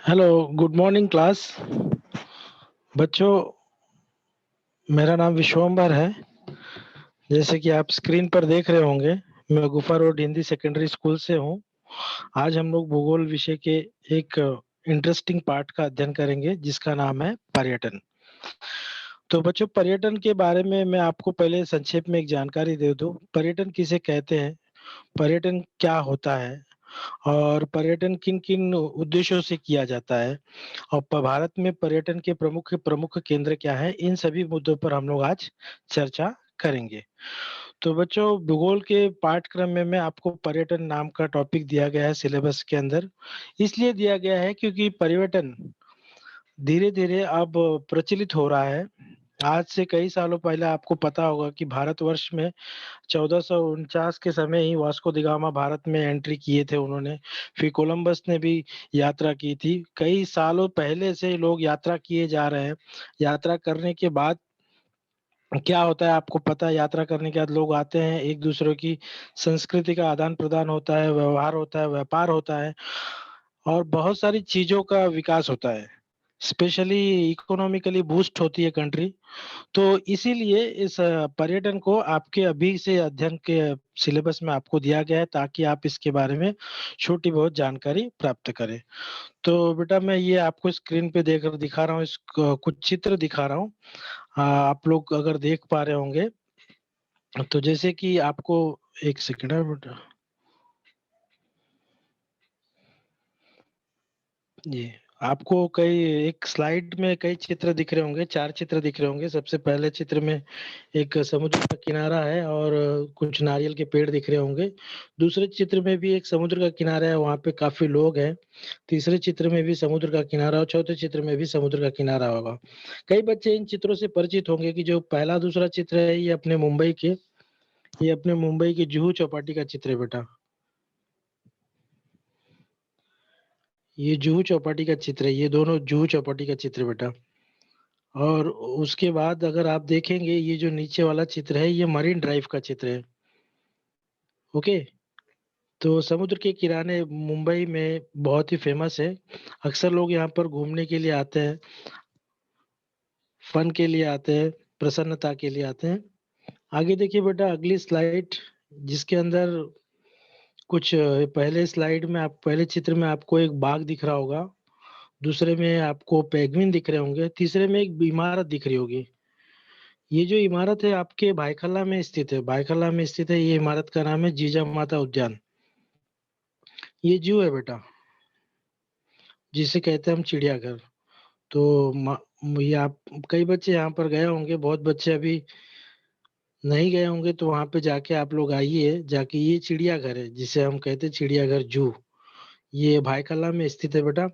Hello, good morning class. बच्चों, मेरा नाम विश्वम्बर है। जैसे कि आप स्क्रीन पर देख रहे होंगे, मैं गुफा रोड हिंदी सेकेंडरी स्कूल से हूँ। आज हम लोग भूगोल विषय के एक इंटरेस्टिंग पार्ट का अध्ययन करेंगे जिसका नाम है पर्यटन। तो बच्चों, पर्यटन के बारे में मैं आपको पहले संक्षेप में एक जानकारी दे दूं। पर्यटन किसे कहते हैं, पर्यटन क्या होता है और पर्यटन किन किन उद्देश्यों से किया जाता है और भारत में पर्यटन के प्रमुख प्रमुख केंद्र क्या है, इन सभी मुद्दों पर हम लोग आज चर्चा करेंगे। तो बच्चों, भूगोल के पाठ्यक्रम में मैं आपको पर्यटन नाम का टॉपिक दिया गया है सिलेबस के अंदर। इसलिए दिया गया है क्योंकि पर्यटन धीरे धीरे अब प्रचलित हो रहा है। आज से कई सालों पहले आपको पता होगा कि भारतवर्ष में 1449 के समय ही वास्को द गामा भारत में एंट्री किए थे उन्होंने। फिर कोलंबस ने भी यात्रा की थी। कई सालों पहले से लोग यात्रा किए जा रहे हैं। यात्रा करने के बाद क्या होता है आपको पता है, यात्रा करने के बाद लोग आते हैं, एक दूसरे की संस्कृति का आदान प्रदान होता है, व्यवहार होता है, व्यापार होता है और बहुत सारी चीजों का विकास होता है। स्पेशली इकोनॉमिकली बूस्ट होती है कंट्री। तो इसीलिए इस पर्यटन को आपके अभी से अध्ययन के सिलेबस में आपको दिया गया है ताकि आप इसके बारे में छोटी बहुत जानकारी प्राप्त करें। तो बेटा, मैं ये आपको स्क्रीन पे देख दिखा रहा हूँ, कुछ चित्र दिखा रहा हूँ। आप लोग अगर देख पा रहे होंगे तो जैसे कि आपको, एक सेकंड है बेटा, ये आपको कई एक स्लाइड में कई चित्र दिख रहे होंगे, 4 चित्र दिख रहे होंगे। सबसे पहले चित्र में एक समुद्र का किनारा है और कुछ नारियल के पेड़ दिख रहे होंगे। दूसरे चित्र में भी एक समुद्र का किनारा है, वहां पे काफी लोग हैं। तीसरे चित्र में भी समुद्र का किनारा और चौथे चित्र में भी समुद्र का किनारा होगा। कई बच्चे इन चित्रों से परिचित होंगे कि जो पहला दूसरा चित्र है ये अपने मुंबई के जुहू चौपाटी का चित्र है बेटा। ये जुहू चौपाटी का चित्र है, ये दोनों जुहू चौपाटी का चित्र है बेटा। और उसके बाद अगर आप देखेंगे, ये जो नीचे वाला चित्र है ये मरीन ड्राइव का चित्र है। ओके। तो समुद्र के किनारे मुंबई में बहुत ही फेमस है। अक्सर लोग यहाँ पर घूमने के लिए आते हैं, फन के लिए आते हैं, प्रसन्नता के लिए आते हैं। आगे देखिए बेटा, अगली स्लाइड जिसके अंदर कुछ पहले स्लाइड में आप पहले चित्र में आपको एक बाघ दिख रहा होगा, दूसरे में आपको पेंगुइन दिख रहे होंगे, तीसरे में एक इमारत दिख रही होगी। ये जो इमारत है आपके भायखला में स्थित है, भायखला में स्थित है। ये इमारत का नाम है जीजा माता उद्यान। ये जू है बेटा, जिसे कहते हैं हम चिड़ियाघर। तो ये आप कई बच्चे यहाँ पर गए होंगे, बहुत बच्चे अभी नहीं गए होंगे, तो वहां पे जाके आप लोग आइए जाके। ये चिड़ियाघर है जिसे हम कहते हैं चिड़ियाघर जू। ये भायखला में स्थित है बेटा।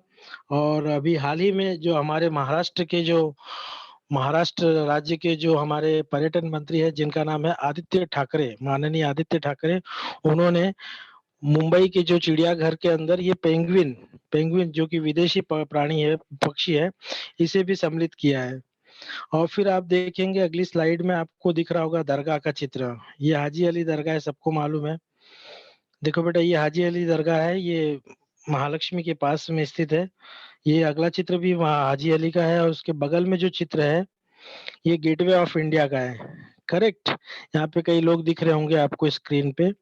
और अभी हाल ही में जो हमारे महाराष्ट्र राज्य के जो हमारे पर्यटन मंत्री है जिनका नाम है आदित्य ठाकरे, माननीय आदित्य ठाकरे, उन्होंने मुंबई के जो चिड़ियाघर के अंदर ये पेंगुइन पेंगुइन जो कि विदेशी प्राणी है, पक्षी है, इसे भी सम्मिलित किया है। और फिर आप देखेंगे अगली स्लाइड में आपको दिख रहा होगा दरगाह का चित्र। ये हाजी अली दरगाह है, सबको मालूम है। देखो बेटा, ये हाजी अली दरगाह है, ये महालक्ष्मी के पास में स्थित है। ये अगला चित्र भी वहाँ हाजी अली का है और उसके बगल में जो चित्र है ये गेटवे ऑफ इंडिया का है। करेक्ट। यहाँ पे कई लोग दिख रहे होंगे आपको स्क्रीन पे।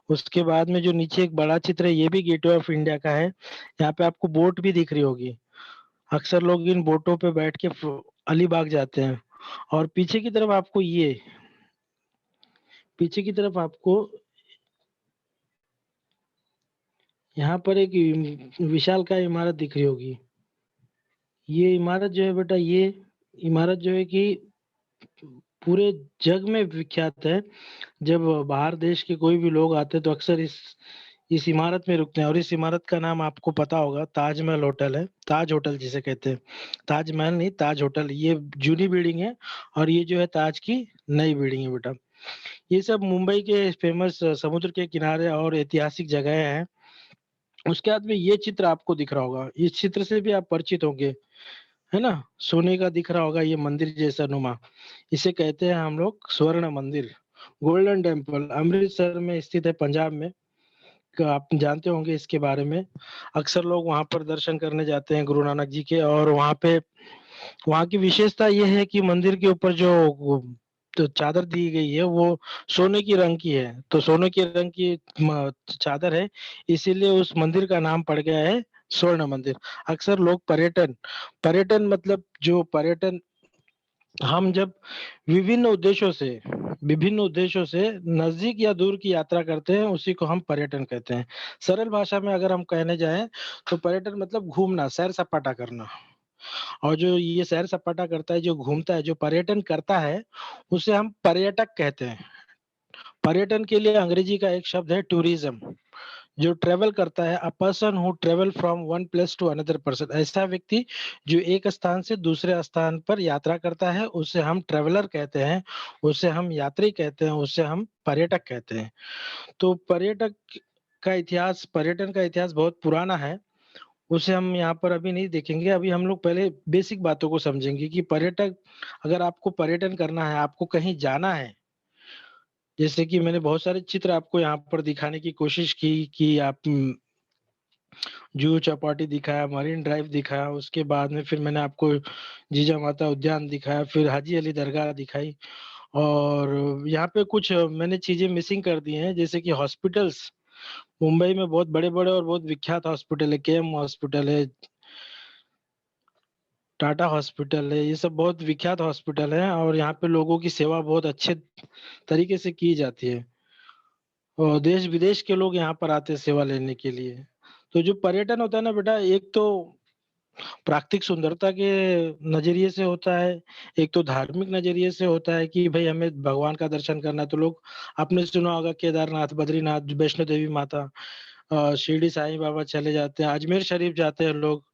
उसके बाद में जो नीचे एक बड़ा चित्र है ये भी गेटवे ऑफ इंडिया का है। यहाँ पे आपको बोट भी दिख रही होगी। अक्सर लोग इन बोटों पे बैठ के अलीबाग जाते हैं। और पीछे की तरफ आपको यहाँ पर एक विशालकाय इमारत दिख रही होगी। ये इमारत जो है बेटा, ये इमारत जो है कि पूरे जग में विख्यात है। जब बाहर देश के कोई भी लोग आते हैं तो अक्सर इस इमारत में रुकते हैं। और इस इमारत का नाम आपको पता होगा, ताजमहल होटल है। ताज होटल जिसे कहते हैं, ताजमहल नहीं, ताज होटल। ये जूनी बिल्डिंग है और ये जो है ताज की नई बिल्डिंग है बेटा। ये सब मुंबई के फेमस समुद्र के किनारे और ऐतिहासिक जगह हैं। उसके बाद में ये चित्र आपको दिख रहा होगा, इस चित्र से भी आप परिचित होंगे, है ना। सोने का दिख रहा होगा ये मंदिर जैसा नुमा। इसे कहते हैं हम लोग स्वर्ण मंदिर। गोल्डन टेम्पल अमृतसर में स्थित है, पंजाब में। आप जानते होंगे इसके बारे में। अक्सर लोग वहाँ पर दर्शन करने जाते हैं गुरु नानक जी के, और वहाँ की विशेषता ये है कि मंदिर के ऊपर जो तो चादर दी गई है वो सोने की रंग की है। तो सोने के रंग की चादर है, इसीलिए उस मंदिर का नाम पड़ गया है स्वर्ण मंदिर। अक्सर लोग पर्यटन पर्यटन मतलब जो पर्यटन हम जब विभिन्न उद्देश्यों से नजदीक या दूर की यात्रा करते हैं, उसी को हम पर्यटन कहते हैं। सरल भाषा में अगर हम कहने जाएं तो पर्यटन मतलब घूमना, सैर सपाटा करना। और जो ये सैर सपाटा करता है, जो घूमता है, जो पर्यटन करता है, उसे हम पर्यटक कहते हैं। पर्यटन के लिए अंग्रेजी का एक शब्द है टूरिज्म। जो ट्रेवल करता है, a person who travel from one place to another person, ऐसा व्यक्ति जो एक स्थान से दूसरे स्थान पर यात्रा करता है, उसे हम ट्रेवलर कहते हैं, उसे हम यात्री कहते हैं, उसे हम पर्यटक कहते हैं। तो पर्यटन का इतिहास बहुत पुराना है। उसे हम यहाँ पर अभी नहीं देखेंगे। अभी हम लोग पहले बेसिक बातों को समझेंगे कि पर्यटक, अगर आपको पर्यटन करना है, आपको कहीं जाना है, जैसे कि मैंने बहुत सारे चित्र आपको यहाँ पर दिखाने की कोशिश की कि आप जुहू चौपाटी दिखाया, मरीन ड्राइव दिखाया, उसके बाद में फिर मैंने आपको जीजा माता उद्यान दिखाया, फिर हाजी अली दरगाह दिखाई। और यहाँ पे कुछ मैंने चीजें मिसिंग कर दी हैं, जैसे कि हॉस्पिटल्स। मुंबई में बहुत बड़े-बड़े और बहुत विख्यात हॉस्पिटल है, केएम हॉस्पिटल है, टाटा हॉस्पिटल है, ये सब बहुत विख्यात हॉस्पिटल है, और यहाँ पे लोगों की सेवा बहुत अच्छे तरीके से की जाती है। और देश विदेश के लोग यहाँ पर आते हैं सेवा लेने के लिए। तो जो पर्यटन होता है ना बेटा, एक तो प्राकृतिक सुंदरता के नजरिए से होता है, एक तो धार्मिक नजरिए से होता है कि भाई हमें भगवान का दर्शन करना है। तो लोग, आपने सुना होगा केदारनाथ, बद्रीनाथ, वैष्णो देवी माता, शिरडी साईं बाबा चले जाते हैं, अजमेर शरीफ जाते हैं लोग।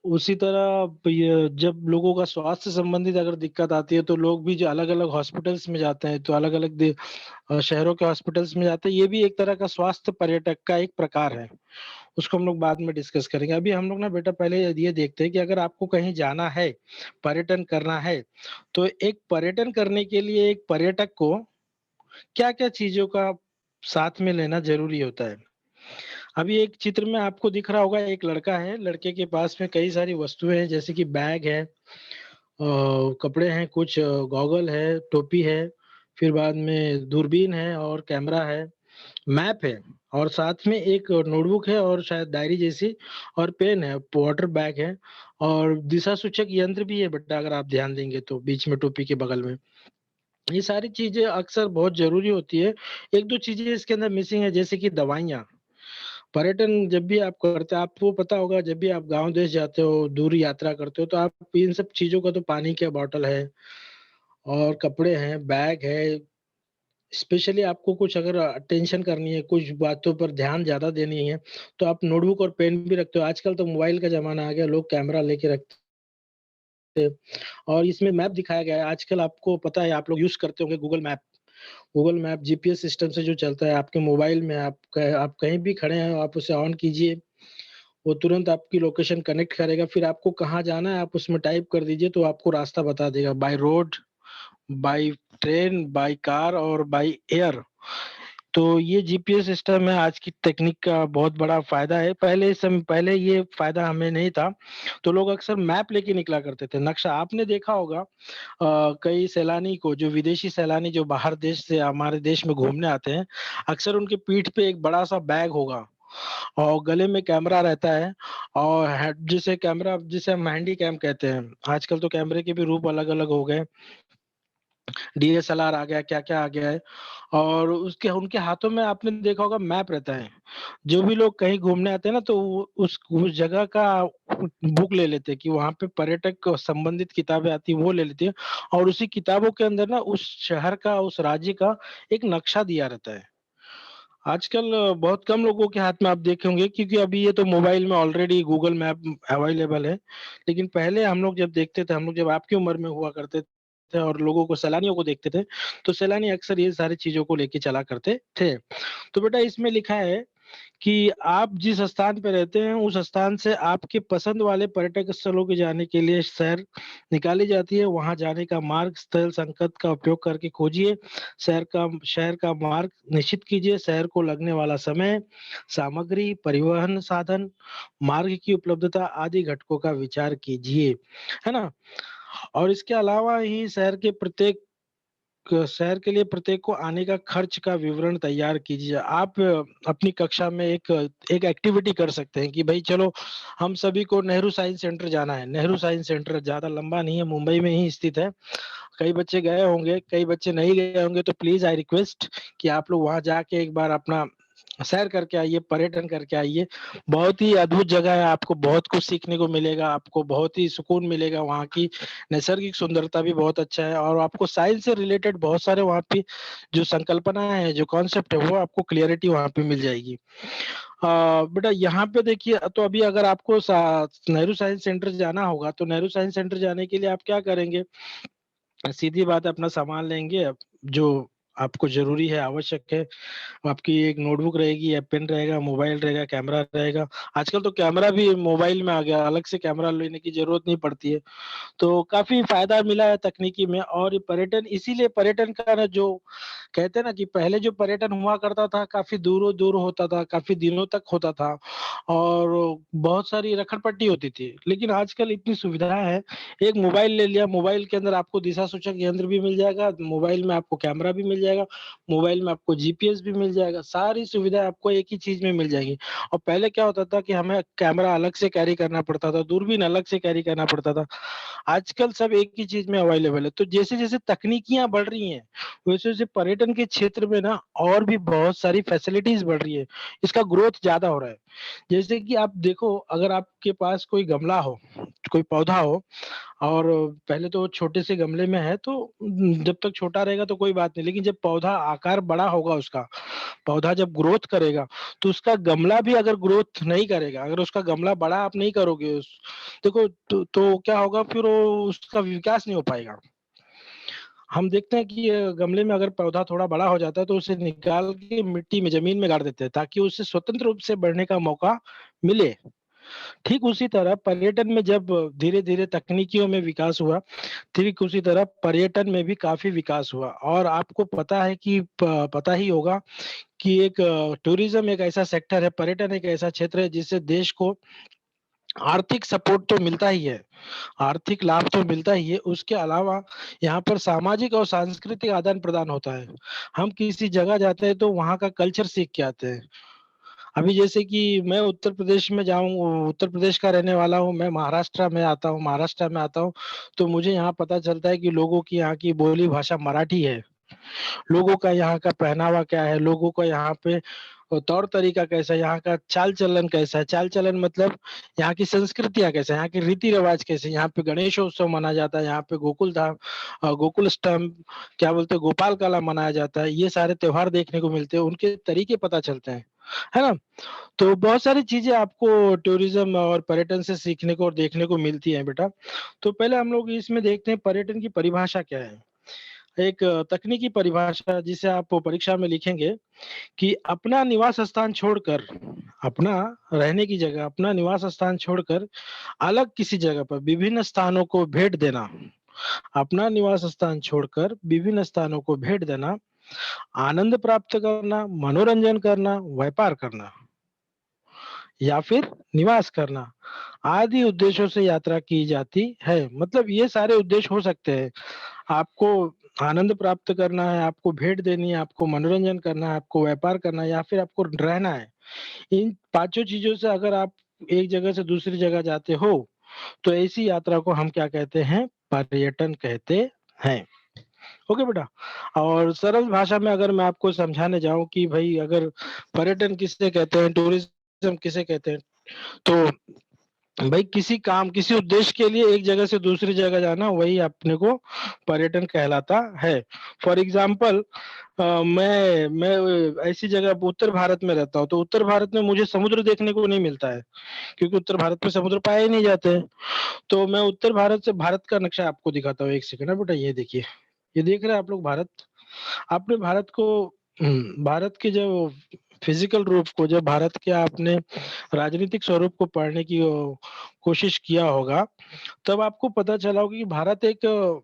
उसी तरह ये जब लोगों का स्वास्थ्य संबंधित अगर दिक्कत आती है, तो लोग भी जो अलग-अलग हॉस्पिटल्स में जाते हैं, तो अलग-अलग शहरों के हॉस्पिटल्स में जाते हैं। ये भी एक तरह का स्वास्थ्य पर्यटक का एक प्रकार है। उसको हम लोग बाद में डिस्कस करेंगे। अभी हम लोग ना बेटा पहले ये देखते हैं कि अगर आपको कहीं जाना है, पर्यटन करना है, तो एक पर्यटन करने के लिए एक पर्यटक को क्या-क्या चीज़ों का साथ में लेना ज़रूरी होता है। अभी एक चित्र में आपको दिख रहा होगा, एक लड़का है, लड़के के पास में कई सारी वस्तुएँ हैं, जैसे कि बैग है, कपड़े हैं, कुछ गॉगल है, टोपी है, फिर बाद में दूरबीन है और कैमरा है, मैप है, और साथ में एक नोटबुक है और शायद डायरी जैसी, और पेन है, वाटर बैग है, और दिशा सूचक यंत्र भी है बेटा, अगर आप ध्यान देंगे तो बीच में टोपी के बगल में। ये सारी चीज़ें अक्सर बहुत ज़रूरी होती है। 1-2 चीज़ें इसके अंदर मिसिंग है, जैसे कि दवाइयाँ। पर्यटन जब भी आप करते हो, आपको पता होगा जब भी आप गाँव देश जाते हो, दूर यात्रा करते हो, तो आप इन सब चीज़ों का, तो पानी का बॉटल है और कपड़े हैं, बैग है। स्पेशली आपको कुछ अगर अटेंशन करनी है, कुछ बातों पर ध्यान ज़्यादा देनी है, तो आप नोटबुक और पेन भी रखते हो। आजकल तो मोबाइल का ज़माना आ गया, लोग कैमरा लेके रखते हैं, और इसमें मैप दिखाया गया है। आजकल आपको पता है, आप लोग यूज़ करते होंगे Google map. Google map GPS system से जो चलता है आपके मोबाइल में, आप कहीं भी खड़े हैं, आप उसे ऑन कीजिए, वो तुरंत आपकी लोकेशन कनेक्ट करेगा। फिर आपको कहाँ जाना है, आप उसमें टाइप कर दीजिए, तो आपको रास्ता बता देगा, by road, by train, by car और बाय एयर। तो ये जीपीएस सिस्टम है, आज की तकनीक का बहुत बड़ा फ़ायदा है। पहले ये फ़ायदा हमें नहीं था, तो लोग अक्सर मैप लेके निकला करते थे, नक्शा। आपने देखा होगा कई सैलानी को, जो विदेशी सैलानी जो बाहर देश से हमारे देश में घूमने आते हैं, अक्सर उनकी पीठ पे एक बड़ा-सा बैग होगा और गले में कैमरा रहता है, और जिसे हम हैंडी कैम कहते हैं। आजकल तो कैमरे के भी रूप अलग-अलग हो गए। डीएसएलआर आ गया, क्या-क्या आ गया है, और उसके उनके हाथों में आपने देखा होगा मैप रहता है। जो भी लोग कहीं घूमने आते हैं ना, तो वो उस जगह का बुक ले लेते हैं कि वहाँ पे पर्यटक को संबंधित किताबें आती हैं, वो ले लेते हैं, और उसी किताबों के अंदर ना उस शहर का, उस राज्य का एक नक्शा दिया रहता है। आजकल बहुत कम लोगों के हाथ में आप देखे होंगे, क्योंकि अभी ये तो मोबाइल में ऑलरेडी गूगल मैप अवेलेबल है। लेकिन पहले हम लोग जब देखते थे, हम लोग जब आपकी उम्र में हुआ करते थे और लोगों को, सैलानियों को देखते थे, तो सैलानी अक्सर ये सारी चीज़ों को लेके चला करते थे। तो बेटा इसमें लिखा है कि आप जिस स्थान पे रहते हैं उस स्थान से आपके पसंद वाले पर्यटक स्थलों के जाने के लिए शहर निकाली जाती है। वहां जाने का मार्ग स्थल संकेत का उपयोग करके खोजिए। शहर का मार्ग निश्चित कीजिए। शहर को लगने वाला समय, सामग्री, परिवहन साधन, मार्ग की उपलब्धता आदि घटकों का विचार कीजिए, है ना? और इसके अलावा ही शहर के लिए प्रत्येक को आने का खर्च का विवरण तैयार कीजिए। आप अपनी कक्षा में एक एक एक्टिविटी कर सकते हैं कि भाई चलो हम सभी को नेहरू साइंस सेंटर जाना है। नेहरू साइंस सेंटर ज्यादा लंबा नहीं है, मुंबई में ही स्थित है। कई बच्चे गए होंगे, कई बच्चे नहीं गए होंगे, तो प्लीज आई रिक्वेस्ट कि आप लोग वहां जाके एक बार अपना सैर करके आइए, पर्यटन करके आइए। बहुत ही अद्भुत जगह है, आपको बहुत कुछ सीखने को मिलेगा, आपको बहुत ही सुकून मिलेगा। वहाँ की नैसर्गिक सुंदरता भी बहुत अच्छा है और आपको साइंस से रिलेटेड बहुत सारे वहाँ पे जो संकल्पनाएं हैं, जो कॉन्सेप्ट है, वो आपको क्लियरिटी वहाँ पे मिल जाएगी। बेटा यहाँ पे देखिए, तो अभी अगर आपको नेहरू साइंस सेंटर जाना होगा, तो नेहरू साइंस सेंटर जाने के लिए आप क्या करेंगे? सीधी बात है, अपना सामान लेंगे जो आपको जरूरी है, आवश्यक है। आपकी एक नोटबुक रहेगी या पेन रहेगा, मोबाइल रहेगा, कैमरा रहेगा। आजकल तो कैमरा भी मोबाइल में आ गया, अलग से कैमरा लेने की जरूरत नहीं पड़ती है। तो काफी फायदा मिला है तकनीकी में। और ये पर्यटन, इसीलिए पर्यटन का ना, जो कहते हैं ना कि पहले जो पर्यटन हुआ करता था काफी दूरों दूर होता था, काफी दिनों तक होता था और बहुत सारी रखड़पट्टी होती थी। लेकिन आजकल इतनी सुविधाएं हैं, एक मोबाइल ले लिया, मोबाइल के अंदर आपको दिशा सूचक यंत्र भी मिल जाएगा, मोबाइल में आपको कैमरा भी मिल जाएगा, मोबाइल में आपको जीपीएस भी मिल जाएगा, सारी सुविधाएं आपको एक ही चीज में मिल जाएगी। और पहले क्या होता था कि हमें कैमरा अलग से कैरी करना पड़ता था, दूरबीन अलग से कैरी करना पड़ता था। आजकल सब एक ही चीज में अवेलेबल है। तो जैसे जैसे तकनीकियां बढ़ रही हैं, वैसे वैसे पर्यटन के क्षेत्र में ना और भी बहुत सारी फैसिलिटीज बढ़ रही है, इसका ग्रोथ ज्यादा हो रहा है। जैसे कि आप देखो, अगर आपके पास कोई गमला हो, कोई पौधा हो, और पहले तो वो छोटे से गमले में है, तो जब तक छोटा रहेगा तो कोई बात नहीं, लेकिन जब पौधा आकार बड़ा होगा, उसका पौधा जब ग्रोथ करेगा, तो उसका गमला भी अगर ग्रोथ नहीं करेगा, अगर उसका गमला बड़ा आप नहीं करोगे देखो, तो क्या होगा फिर, वो उसका विकास नहीं हो पाएगा। हम देखते हैं कि गमले में अगर पौधा थोड़ा बड़ा हो जाता है तो उसे निकाल के मिट्टी में, जमीन में गाड़ देते हैं, ताकि उसे स्वतंत्र रूप से बढ़ने का मौका मिले। ठीक उसी तरह पर्यटन में जब धीरे धीरे तकनीकियों में विकास हुआ, ठीक उसी तरह पर्यटन में भी काफी विकास हुआ। और आपको पता है कि पता ही होगा कि एक टूरिज्म एक ऐसा सेक्टर है, पर्यटन एक ऐसा क्षेत्र है जिससे देश को आर्थिक सपोर्ट तो मिलता ही है, आर्थिक लाभ तो मिलता ही है, उसके अलावा यहाँ पर सामाजिक और सांस्कृतिक आदान प्रदान होता है। हम किसी जगह जाते हैं तो वहाँ का कल्चर सीख के आते हैं। अभी जैसे कि मैं उत्तर प्रदेश में जाऊँ, उत्तर प्रदेश का रहने वाला हूँ, मैं महाराष्ट्र में आता हूँ, तो मुझे यहाँ पता चलता है कि लोगों की यहाँ की बोली भाषा मराठी है। लोगों का यहाँ का पहनावा क्या है, लोगों का यहाँ पे तौर तरीका कैसा है, यहाँ का चाल चलन कैसा है। चाल चलन मतलब यहाँ की संस्कृतियाँ कैसे हैं, यहाँ के रीति रिवाज कैसे हैं। यहाँ पे गणेशोत्सव मनाया जाता है, यहाँ पे गोकुल धाम, गोकुल अष्टम, क्या बोलते हैं, गोपाल काला मनाया जाता है। ये सारे त्योहार देखने को मिलते हैं, उनके तरीके पता चलते हैं, है ना? तो बहुत सारी चीजें आपको टूरिज्म और पर्यटन से सीखने को और देखने को मिलती हैं बेटा। तो पहले हम लोग इसमें देखते हैं पर्यटन की परिभाषा क्या है। एक तकनीकी परिभाषा जिसे आप परीक्षा में लिखेंगे कि अपना निवास स्थान छोड़कर, अपना रहने की जगह, अपना निवास स्थान छोड़कर अलग किसी जगह पर विभिन्न स्थानों को भेंट देना। अपना निवास स्थान छोड़कर विभिन्न स्थानों को भेंट देना, आनंद प्राप्त करना, मनोरंजन करना, व्यापार करना या फिर निवास करना आदि उद्देश्यों से यात्रा की जाती है। मतलब ये सारे उद्देश्य हो सकते हैं। आपको आनंद प्राप्त करना है, आपको भेंट देनी है, आपको मनोरंजन करना है, आपको व्यापार करना है या फिर आपको रहना है। इन पांचों चीजों से अगर आप एक जगह से दूसरी जगह जाते हो, तो ऐसी यात्रा को हम क्या कहते हैं? पर्यटन कहते हैं। ओके बेटा। और सरल भाषा में अगर मैं आपको समझाने जाऊं कि भाई अगर पर्यटन किसे कहते हैं, टूरिज्म किसे कहते हैं, तो भाई किसी काम, किसी उद्देश्य के लिए एक जगह से दूसरी जगह जाना, वही अपने को पर्यटन कहलाता है। फॉर एग्जाम्पल, मैं ऐसी जगह उत्तर भारत में रहता हूँ, तो उत्तर भारत में मुझे समुद्र देखने को नहीं मिलता है, क्योंकि उत्तर भारत में समुद्र पाए ही नहीं जाते हैं। तो मैं उत्तर भारत से भारत का नक्शा आपको दिखाता हूँ, एक सेकंड है बेटा, ये देखिए। ये देख रहे हैं आप लोग भारत? आपने भारत को भारत के जो फिजिकल रूप को, जब भारत के आपने राजनीतिक स्वरूप को पढ़ने की कोशिश किया होगा, तब आपको पता चला होगा कि भारत एक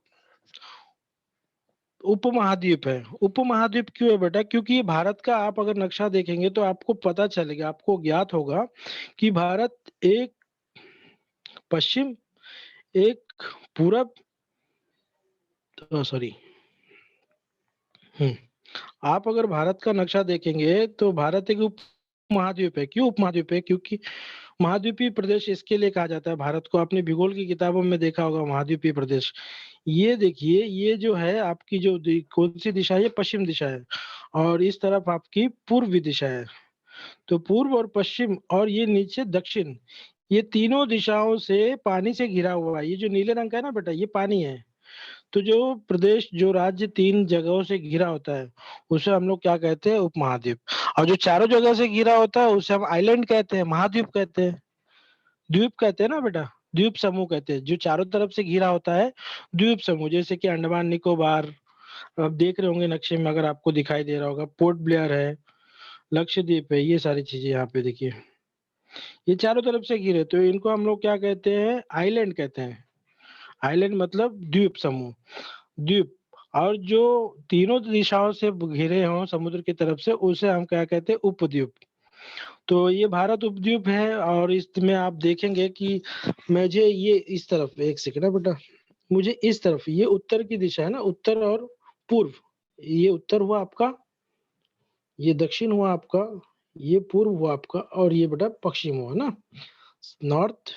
उपमहाद्वीप है। उपमहाद्वीप क्यों है बेटा? क्योंकि भारत का आप अगर नक्शा देखेंगे तो आपको पता चलेगा, आपको ज्ञात होगा कि भारत एक पश्चिम, एक पूरब, सॉरी, आप अगर भारत का नक्शा देखेंगे तो भारत एक उप महाद्वीप है। क्यों उपमहाद्वीप है? क्योंकि महाद्वीपीय प्रदेश इसके लिए कहा जाता है भारत को। आपने भूगोल की किताबों में देखा होगा महाद्वीपीय प्रदेश। ये देखिए, ये जो है आपकी जो कौन सी दिशा है? ये पश्चिम दिशा है, और इस तरफ आपकी पूर्वी दिशा है। तो पूर्व और पश्चिम और ये नीचे दक्षिण, ये तीनों दिशाओं से पानी से घिरा हुआ है। ये जो नीले रंग का है ना बेटा, ये पानी है। तो जो प्रदेश, जो राज्य तीन जगहों से घिरा होता है, उसे हम लोग क्या कहते हैं? उपमहाद्वीप। और जो चारों जगह से घिरा होता है उसे हम आइलैंड कहते हैं, महाद्वीप कहते हैं, द्वीप कहते हैं ना बेटा, द्वीप समूह कहते हैं। जो चारों तरफ से घिरा होता है, द्वीप समूह। जैसे कि अंडमान निकोबार, आप देख रहे होंगे नक्शे में, अगर आपको दिखाई दे रहा होगा, पोर्ट ब्लेयर है, लक्षद्वीप है, ये सारी चीजें यहाँ पे देखिए, ये चारों तरफ से घिरे, तो इनको हम लोग क्या कहते हैं? आइलैंड कहते हैं। आइलैंड मतलब द्वीप समूह, द्वीप। और जो तीनों दिशाओं से घिरे हों समुद्र की तरफ से, उसे हम क्या कहते हैं? उपद्वीप। तो ये भारत उपद्वीप है। और इसमें आप देखेंगे कि मुझे ये इस तरफ, एक सेकंड है बेटा, मुझे इस तरफ, ये उत्तर की दिशा है ना, उत्तर और पूर्व, ये उत्तर हुआ आपका, ये दक्षिण हुआ आपका, ये पूर्व हुआ आपका, और ये बेटा पश्चिम हुआ ना, नॉर्थ,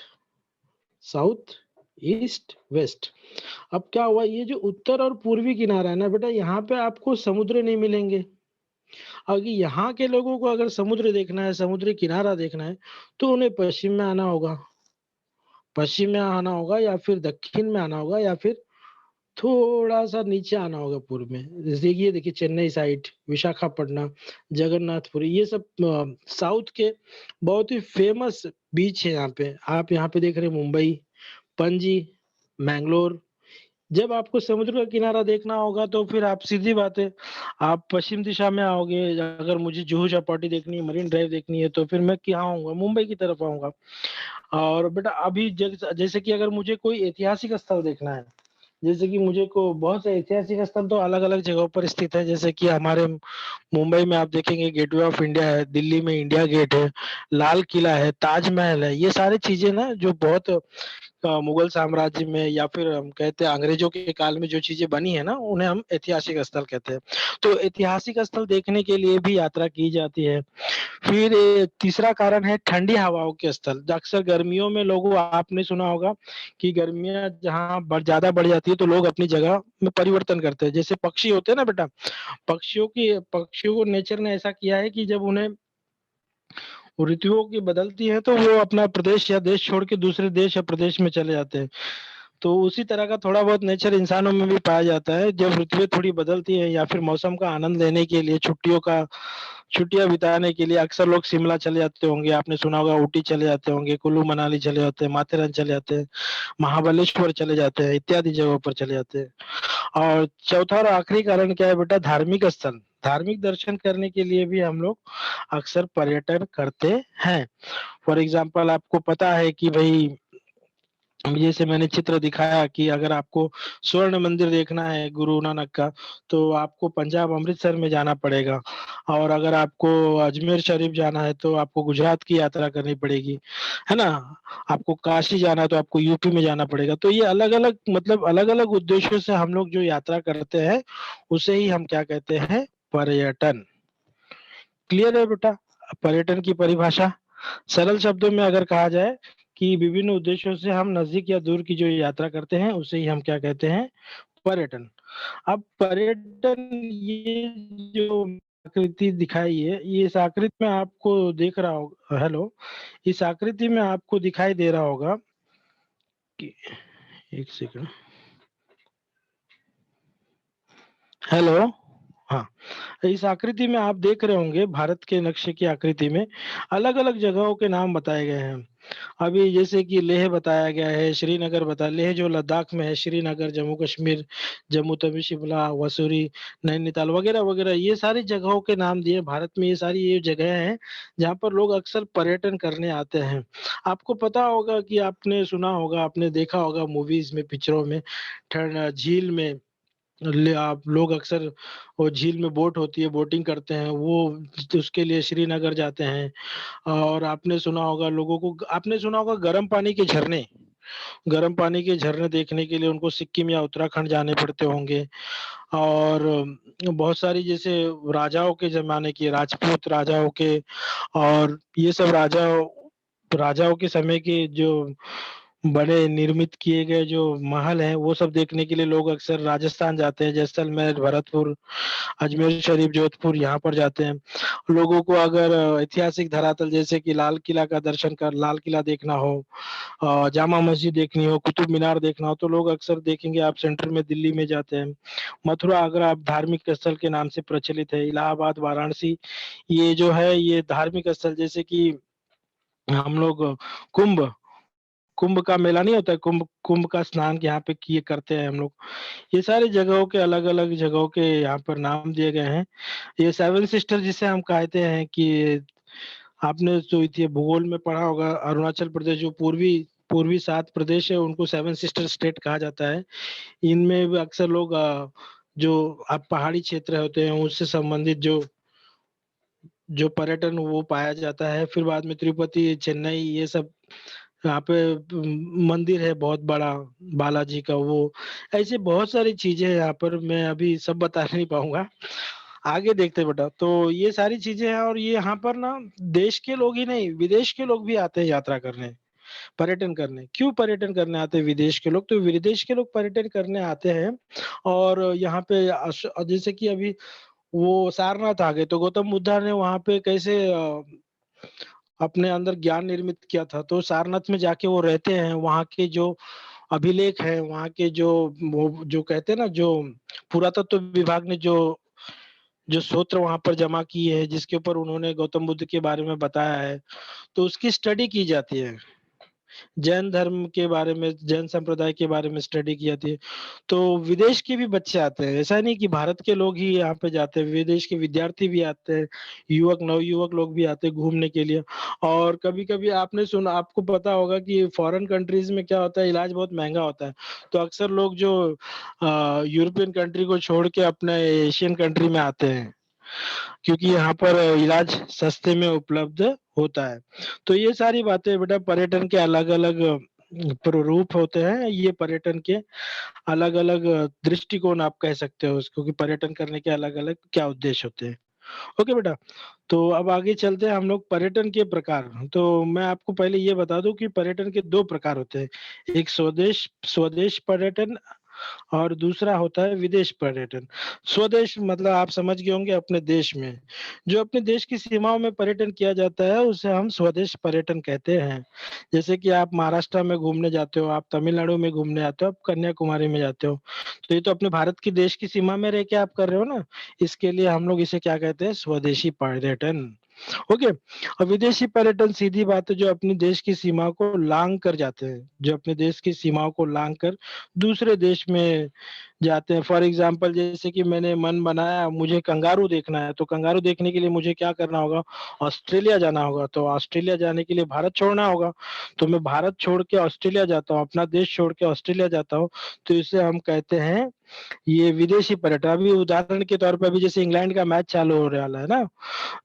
साउथ, ईस्ट, वेस्ट। अब क्या हुआ, ये जो उत्तर और पूर्वी किनारा है ना बेटा, यहाँ पे आपको समुद्र नहीं मिलेंगे। अगर यहाँ के लोगों को अगर समुद्र देखना है, समुद्री किनारा देखना है, तो उन्हें पश्चिम में आना होगा, पश्चिम में आना होगा, या फिर दक्षिण में आना होगा, या फिर थोड़ा सा नीचे आना होगा पूर्व में। जैसे ये देखिए चेन्नई साइड, विशाखापट्टनम, जगन्नाथपुरी, ये सब साउथ के बहुत ही फेमस बीच है यहाँ पे। आप यहाँ पे देख रहे हैं मुंबई, पणजी, मैंगलोर। जब आपको समुद्र का किनारा देखना होगा तो फिर आप सीधी बात है, आप पश्चिम दिशा में आओगे। अगर मुझे जुहू चौपाटी देखनी है, मरीन ड्राइव देखनी है, तो फिर मैं क्या आऊंगा? मुंबई की तरफ आऊंगा। और बेटा अभी जैसे कि अगर मुझे कोई ऐतिहासिक स्थल देखना है, जैसे कि मुझे को बहुत से ऐतिहासिक स्थल तो अलग अलग जगहों पर स्थित है। जैसे कि हमारे मुंबई में आप देखेंगे गेटवे ऑफ इंडिया है, दिल्ली में इंडिया गेट है, लाल किला है, ताजमहल है। ये सारी चीजें ना जो बहुत मुगल साम्राज्य में, या फिर हम कहते हैं अंग्रेजों के काल में जो चीजें बनी है ना, उन्हें हम ऐतिहासिक स्थल कहते हैं। तो ऐतिहासिक स्थल देखने के लिए भी यात्रा की जाती है। फिर तीसरा कारण है ठंडी हवाओं के स्थल। अक्सर गर्मियों में लोगों, आपने सुना होगा कि गर्मियां जहाँ ज्यादा बढ़ जाती है तो लोग अपनी जगह में परिवर्तन करते हैं। जैसे पक्षी होते हैं ना बेटा, पक्षियों को नेचर ने ऐसा किया है कि जब उन्हें ऋतुओं की बदलती है तो वो अपना प्रदेश या देश छोड़ के दूसरे देश या प्रदेश में चले जाते हैं। तो उसी तरह का थोड़ा बहुत नेचर इंसानों में भी पाया जाता है। जब ऋतुएं थोड़ी बदलती है, या फिर मौसम का आनंद लेने के लिए, छुट्टियां बिताने के लिए अक्सर लोग शिमला चले जाते होंगे, आपने सुना होगा, ऊटी चले जाते होंगे, कुल्लू मनाली चले जाते हैं, माथेरान चले जाते हैं, महाबलेश्वर चले जाते हैं, इत्यादि जगहों पर चले जाते हैं। और चौथा और आखिरी कारण क्या है बेटा? धार्मिक स्थल। धार्मिक दर्शन करने के लिए भी हम लोग अक्सर पर्यटन करते हैं। फॉर एग्जाम्पल आपको पता है कि भाई, जैसे मैंने चित्र दिखाया कि अगर आपको स्वर्ण मंदिर देखना है गुरु नानक का, तो आपको पंजाब अमृतसर में जाना पड़ेगा। और अगर आपको अजमेर शरीफ जाना है तो आपको गुजरात की यात्रा करनी पड़ेगी, है ना? आपको काशी जाना है तो आपको यूपी में जाना पड़ेगा। तो ये अलग अलग, मतलब अलग अलग उद्देश्यों से हम लोग जो यात्रा करते हैं, उसे ही हम क्या कहते हैं? पर्यटन। क्लियर है बेटा? पर्यटन की परिभाषा सरल शब्दों में अगर कहा जाए कि विभिन्न उद्देश्यों से हम नजदीक या दूर की जो यात्रा करते हैं, उसे ही हम क्या कहते हैं? पर्यटन। अब पर्यटन, ये जो आकृति दिखाई है, ये इस आकृति में आपको देख रहा होगा, हेलो, इस आकृति में आपको दिखाई दे रहा होगा कि, एक सेकंड, हेलो, हाँ, इस आकृति में आप देख रहे होंगे भारत के नक्शे की आकृति में अलग-अलग जगहों के नाम बताए गए हैं। अभी जैसे कि लेह बताया गया है, श्रीनगर लेह जो लद्दाख में है, श्रीनगर, जम्मू कश्मीर, जम्मू तवी, शिमला, वसूरी, नैनीताल वगैरह-वगैरह ये सारी जगहों के नाम दिए भारत में। ये सारी ये जगह हैं जहाँ पर लोग अक्सर पर्यटन करने आते हैं। आपको पता होगा कि आपने सुना होगा, आपने देखा होगा मूवीज़ में, पिक्चरों में झील में आप लोग अक्सर वो झील में बोट होती है, बोटिंग करते हैं, वो उसके लिए श्रीनगर जाते हैं। और आपने सुना होगा गर्म पानी के झरने देखने के लिए उनको सिक्किम या उत्तराखंड जाने पड़ते होंगे। और बहुत सारी जैसे राजाओं के ज़माने की राजपूत राजाओं के और ये सब राजाओं के समय के जो बड़े निर्मित किए गए जो महल हैं, वो सब देखने के लिए लोग अक्सर राजस्थान जाते हैं, जैसलमेर, भरतपुर, अजमेर शरीफ, जोधपुर यहाँ पर जाते हैं। लोगों को अगर ऐतिहासिक धरातल जैसे कि लाल किला देखना हो, जामा मस्जिद देखनी हो, कुतुब मीनार देखना हो, तो लोग अक्सर देखेंगे आप सेंटर में दिल्ली में जाते हैं। मथुरा आगरा आप धार्मिक स्थल के नाम से प्रचलित है। इलाहाबाद, वाराणसी ये जो है ये धार्मिक स्थल जैसे कि हम लोग कुंभ कुंभ का मेला नहीं होता है, कुंभ कुंभ का स्नान यहाँ पे किए करते हैं हम लोग। ये सारी जगहों के अलग-अलग जगहों के यहाँ पर नाम दिए गए हैं। ये सेवन सिस्टर जिसे हम कहते हैं कि आपने जो भूगोल में पढ़ा होगा अरुणाचल प्रदेश जो पूर्वी पूर्वी 7 प्रदेश है उनको सेवन सिस्टर स्टेट कहा जाता है। इनमें भी अक्सर लोग जो पहाड़ी क्षेत्र होते हैं उससे संबंधित जो पर्यटन वो पाया जाता है। फिर बाद में तिरुपति, चेन्नई ये सब यहाँ पे मंदिर है बहुत बड़ा बालाजी का वो, ऐसी बहुत सारी चीज़ें हैं यहाँ पर मैं अभी सब बता नहीं पाऊँगा। आगे देखते हैं बेटा, तो ये सारी चीज़ें हैं और ये यहाँ पर ना देश के लोग ही नहीं, विदेश के लोग भी आते हैं यात्रा करने, पर्यटन करने। क्यों पर्यटन करने आते हैं विदेश के लोग? तो विदेश के लोग पर्यटन करने आते हैं और यहाँ पे जैसे कि अभी वो सारनाथ आ गए, तो गौतम बुद्धा ने वहाँ पे कैसे अपने अंदर ज्ञान निर्मित किया था, तो सारनाथ में जाके वो रहते हैं, वहाँ के जो अभिलेख हैं, वहाँ के वो जो कहते हैं ना जो पुरातत्व विभाग ने जो जो सूत्र वहाँ पर जमा किए हैं, जिसके ऊपर उन्होंने गौतम बुद्ध के बारे में बताया है, तो उसकी स्टडी की जाती है। जैन धर्म के बारे में, जैन संप्रदाय के बारे में स्टडी की जाती है। तो विदेश के भी बच्चे आते हैं, ऐसा नहीं कि भारत के लोग ही यहाँ पे जाते हैं, विदेश के विद्यार्थी भी आते हैं, नवयुवक लोग भी आते हैं घूमने के लिए। और कभी-कभी आपको पता होगा कि फॉरेन कंट्रीज़ में क्या होता है, इलाज बहुत महँगा होता है। तो अक्सर लोग जो यूरोपियन कंट्री को छोड़ के अपने एशियन कंट्री में आते हैं। क्योंकि यहाँ पर इलाज सस्ते में उपलब्ध होता है। तो ये सारी बातें बेटा पर्यटन के अलग-अलग प्रारूप होते हैं। ये पर्यटन के अलग-अलग दृष्टिकोण आप कह सकते हो उसको कि पर्यटन करने के अलग-अलग क्या उद्देश्य होते हैं। ओके बेटा, तो अब आगे चलते हैं हम लोग पर्यटन के प्रकार। तो मैं आपको पहले ये बता दूँ कि पर्यटन के 2 प्रकार होते हैं। एक स्वदेश स्वदेश पर्यटन और दूसरा होता है विदेश पर्यटन। स्वदेश मतलब आप समझ गए होंगे अपने देश में। जो अपने देश की सीमाओं में पर्यटन किया जाता है उसे हम स्वदेश पर्यटन कहते हैं। जैसे कि आप महाराष्ट्र में घूमने जाते हो, आप तमिलनाडु में घूमने जाते हो, आप कन्याकुमारी में जाते हो। तो ये तो अपने भारत की देश की सीमा में रह के आप कर रहे हो ना, इसके लिए हम लोग इसे क्या कहते हैं स्वदेशी पर्यटन। ओके। और विदेशी पर्यटन सीधी बात है जो अपने देश की सीमा को लांघ कर जाते हैं, जो अपने देश की सीमाओं को लांघ कर दूसरे देश में जाते हैं। फॉर एग्ज़ाम्पल जैसे कि मैंने मन बनाया मुझे कंगारू देखना है, तो कंगारू देखने के लिए मुझे क्या करना होगा? ऑस्ट्रेलिया जाना होगा, तो ऑस्ट्रेलिया जाने के लिए भारत छोड़ना होगा। तो मैं भारत छोड़ के ऑस्ट्रेलिया जाता हूँ, अपना देश छोड़ के ऑस्ट्रेलिया जाता हूँ, तो इसे हम कहते हैं ये विदेशी पर्यटन। अभी उदाहरण के तौर पे अभी जैसे इंग्लैंड का मैच चालू होने वाला है ना,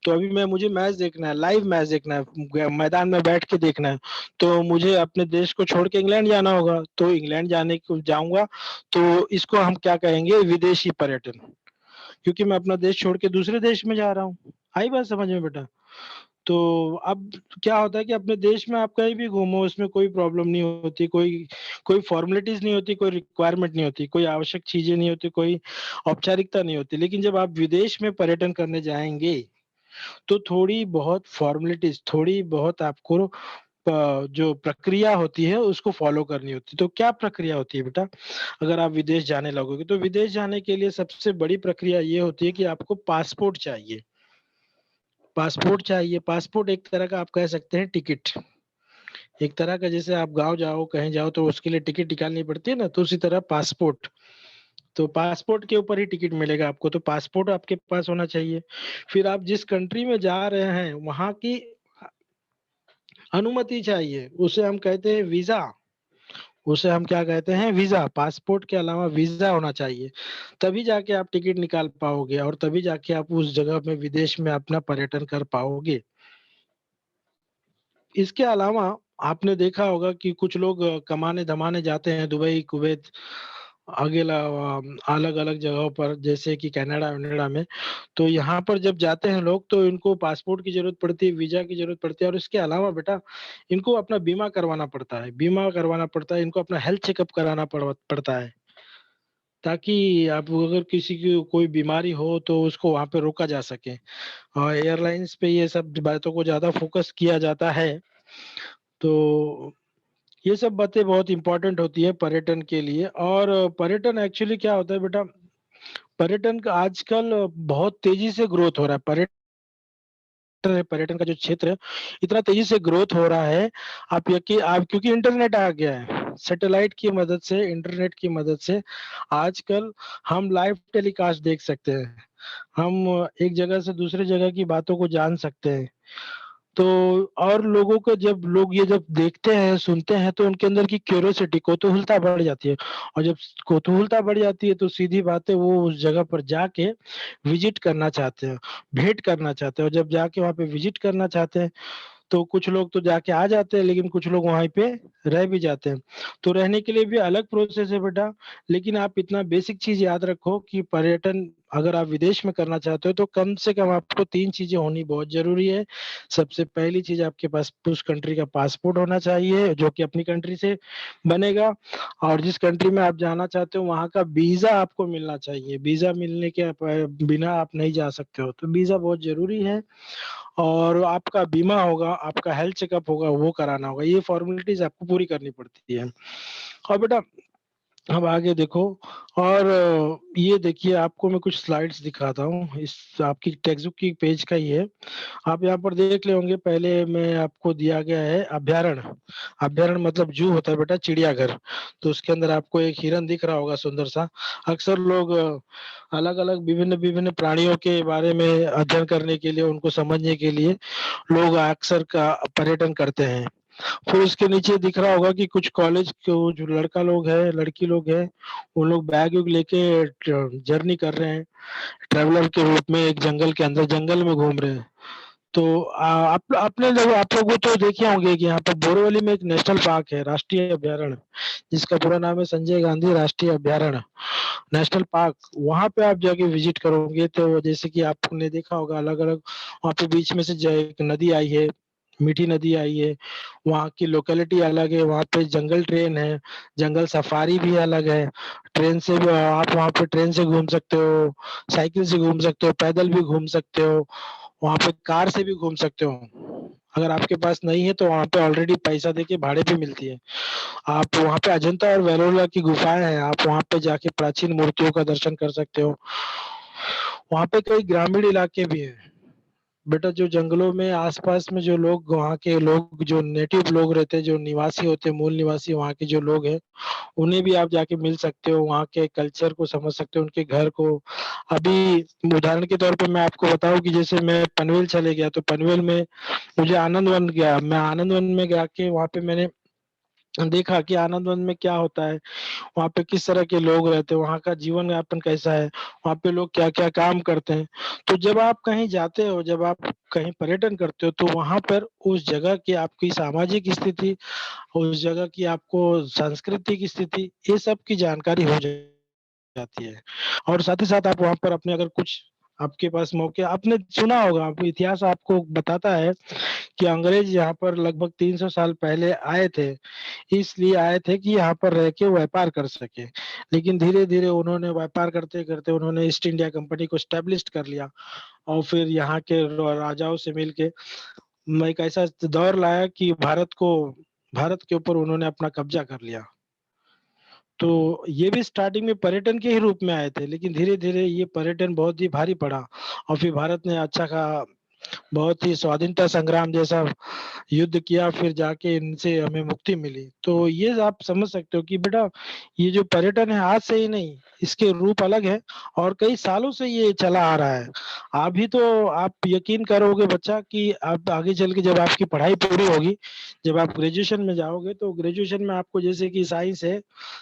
तो अभी मुझे मैच देखना है, लाइव मैच देखना है, मैदान में बैठ के देखना है, तो मुझे अपने देश को छोड़ के इंग्लैंड जाना होगा, तो इंग्लैंड जाने को जाऊँगा, तो इसको हम क्या कहेंगे विदेशी पर्यटन, क्योंकि मैं अपना देश छोड़ के दूसरे देश में जा रहा हूँ। आई बात समझ में बेटा? तो अब क्या होता है कि अपने देश में आप कहीं भी घूमो उसमें कोई प्रॉब्लम नहीं होती, कोई कोई फ़ॉर्मेलिटीज़ नहीं होती, कोई रिक्वायरमेंट नहीं होती, कोई आवश्यक चीज़ें नहीं होती, कोई औपचारिकता नहीं होती। लेकिन जब आप विदेश में पर्यटन करने जाएँगे तो थोड़ी बहुत फ़ॉर्मेलिटीज़, थोड़ी बहुत आपको जो प्रक्रिया होती है उसको फॉलो करनी होती है। तो क्या प्रक्रिया होती है बेटा? अगर आप विदेश जाने लगोगे तो विदेश जाने के लिए सबसे बड़ी प्रक्रिया ये होती है कि आपको पासपोर्ट चाहिए। पासपोर्ट चाहिए। पासपोर्ट एक तरह का आप कह सकते हैं टिकट। एक तरह का, जैसे आप गाँव जाओ, कहीं जाओ तो उसके लिए टिकट निकालनी पड़ती है ना, तो उसी तरह पासपोर्ट। तो पासपोर्ट के ऊपर ही टिकट मिलेगा आपको, तो पासपोर्ट आपके पास होना चाहिए। फिर आप जिस कंट्री में जा रहे हैं वहाँ की अनुमति चाहिए, उसे हम कहते हैं वीजा। उसे हम क्या कहते हैं? वीजा। पासपोर्ट के अलावा वीजा होना चाहिए, तभी जाके आप टिकट निकाल पाओगे और तभी जाके आप उस जगह में, विदेश में अपना पर्यटन कर पाओगे। इसके अलावा आपने देखा होगा कि कुछ लोग कमाने धमाने जाते हैं दुबई, कुवैत, अगला अलग अलग जगहों पर, जैसे कि कनाडा वनाडा में। तो यहाँ पर जब जाते हैं लोग तो इनको पासपोर्ट की जरूरत पड़ती है, वीजा की जरूरत पड़ती है, और इसके अलावा बेटा इनको अपना बीमा करवाना पड़ता है। बीमा करवाना पड़ता है, इनको अपना हेल्थ चेकअप कराना पड़ता है, ताकि आप अगर किसी की कोई बीमारी हो तो उसको वहां पे रोका जा सके। और एयरलाइंस पे ये सब बातों को ज्यादा फोकस किया जाता है। तो ये सब बातें बहुत इंपॉर्टेंट होती है पर्यटन के लिए। और पर्यटन एक्चुअली क्या होता है बेटा? पर्यटन का आजकल बहुत तेजी से ग्रोथ हो रहा है। पर्यटन का जो क्षेत्र है इतना तेजी से ग्रोथ हो रहा है। आप क्योंकि इंटरनेट आ गया है, सैटेलाइट की मदद से, इंटरनेट की मदद से आजकल हम लाइव टेलीकास्ट देख सकते हैं। हम एक जगह से दूसरे जगह की बातों को जान सकते हैं। तो और लोगों को, जब लोग ये जब देखते हैं, सुनते हैं, तो उनके अंदर की क्यूरियोसिटी, कौतूहलता बढ़ जाती है। और जब कौतूहलता बढ़ जाती है तो सीधी बात है, वो उस जगह पर जाके विजिट करना चाहते हैं, भेंट करना चाहते हैं। और जब जाके वहाँ पे विजिट करना चाहते हैं तो कुछ लोग तो जाके आ जाते हैं, लेकिन कुछ लोग वहीं पे रह भी जाते हैं। तो रहने के लिए भी अलग प्रोसेस है बेटा। लेकिन आप इतना बेसिक चीज याद रखो कि पर्यटन अगर आप विदेश में करना चाहते हो तो कम से कम आपको 3 चीजें होनी बहुत जरूरी है। सबसे पहली चीज, आपके पास उस कंट्री का पासपोर्ट होना चाहिए जो कि अपनी कंट्री से बनेगा। और जिस कंट्री में आप जाना चाहते हो वहाँ का वीजा आपको मिलना चाहिए। वीजा मिलने के बिना आप नहीं जा सकते हो, तो वीजा बहुत जरूरी है। और आपका बीमा होगा, आपका हेल्थ चेकअप होगा, वो कराना होगा। ये फॉर्मेलिटीज आपको पूरी करनी पड़ती है। और बेटा अब आगे देखो। और ये देखिए, आपको मैं कुछ स्लाइड्स दिखाता हूँ, इस आपकी टेक्स्ट बुक की पेज का ही है। आप यहाँ पर देख ले होंगे, पहले में आपको दिया गया है अभ्यारण्य। अभ्यारण्य मतलब जू होता है बेटा, चिड़ियाघर। तो उसके अंदर आपको एक हिरन दिख रहा होगा सुंदर सा। अक्सर लोग अलग अलग विभिन्न विभिन्न प्राणियों के बारे में अध्ययन करने के लिए, उनको समझने के लिए लोग अक्सर का पर्यटन करते हैं। फिर उसके नीचे दिख रहा होगा कि कुछ कॉलेज के वो जो लड़का लोग है, लड़की लोग है, वो लोग बैग वैग लेके जर्नी कर रहे हैं, ट्रेवलर के रूप में एक जंगल के अंदर, जंगल में घूम रहे हैं। तो आप लोगों तो देखे होंगे कि यहाँ पर बोरीवली में एक नेशनल पार्क है, राष्ट्रीय अभ्यारण्य, जिसका पूरा नाम है संजय गांधी राष्ट्रीय अभ्यारण्य नेशनल पार्क। वहां पे आप जाके विजिट करोगे तो जैसे कि आपने देखा होगा, अलग अलग वहाँ पे बीच में से एक नदी आई है, मीठी नदी आई है। वहाँ की लोकेलिटी अलग है, वहाँ पे जंगल ट्रेन है, जंगल सफारी भी अलग है। ट्रेन से भी आप वहाँ पे ट्रेन से घूम सकते हो, साइकिल से घूम सकते हो, पैदल भी घूम सकते हो, वहाँ पे कार से भी घूम सकते हो। अगर आपके पास नहीं है तो वहाँ पे ऑलरेडी पैसा देके भाड़े पे मिलती है। आप वहाँ पे अजंता और वेलोरा की गुफाएं हैं, आप वहाँ पे जाके प्राचीन मूर्तियों का दर्शन कर सकते हो। वहाँ पे कई ग्रामीण इलाके भी हैं बेटा, जो जंगलों में आसपास में जो लोग, वहाँ के लोग जो नेटिव लोग रहते हैं, जो निवासी होते हैं, मूल निवासी वहाँ के जो लोग हैं, उन्हें भी आप जाके मिल सकते हो, वहाँ के कल्चर को समझ सकते हो, उनके घर को। अभी उदाहरण के तौर पे मैं आपको बताऊं कि जैसे मैं पनवेल चले गया, तो पनवेल में मुझे आनंद वन गया, मैं आनंद वन में गया के वहाँ पे मैंने देखा कि आनंद वन में क्या होता है, वहाँ पे किस तरह के लोग रहते हैं, वहाँ का जीवन यापन कैसा है, वहाँ पे लोग क्या क्या काम करते हैं। तो जब आप कहीं जाते हो, जब आप कहीं पर्यटन करते हो, तो वहाँ पर उस जगह की आपकी सामाजिक स्थिति, उस जगह की आपको सांस्कृतिक स्थिति, ये सब की जानकारी हो जाती है। और साथ ही साथ आप वहाँ पर अपने, अगर कुछ आपके पास मौके, आपने सुना होगा, आप इतिहास आपको बताता है कि अंग्रेज यहाँ पर लगभग 300 साल पहले आए थे। इसलिए आए थे कि यहाँ पर रह के व्यापार कर सके। लेकिन धीरे धीरे उन्होंने व्यापार करते करते उन्होंने ईस्ट इंडिया कंपनी को स्टैब्लिश कर लिया। और फिर यहाँ के राजाओं से मिलके एक ऐसा दौर लाया कि भारत के ऊपर उन्होंने अपना कब्जा कर लिया। तो ये भी स्टार्टिंग में पर्यटन के ही रूप में आए थे, लेकिन धीरे धीरे ये पर्यटन बहुत ही भारी पड़ा और फिर भारत ने अच्छा का बहुत ही स्वाधीनता संग्राम जैसा युद्ध किया, फिर जाके इनसे हमें मुक्ति मिली। तो ये आप समझ सकते हो कि बेटा ये जो पर्यटन है आज से ही नहीं, इसके रूप अलग है और कई सालों से ये चला आ रहा है। अभी तो आप यकीन करोगे बच्चा कि आप आगे चल के जब आपकी पढ़ाई पूरी होगी, जब आप ग्रेजुएशन में जाओगे, तो ग्रेजुएशन में आपको जैसे कि साइंस है,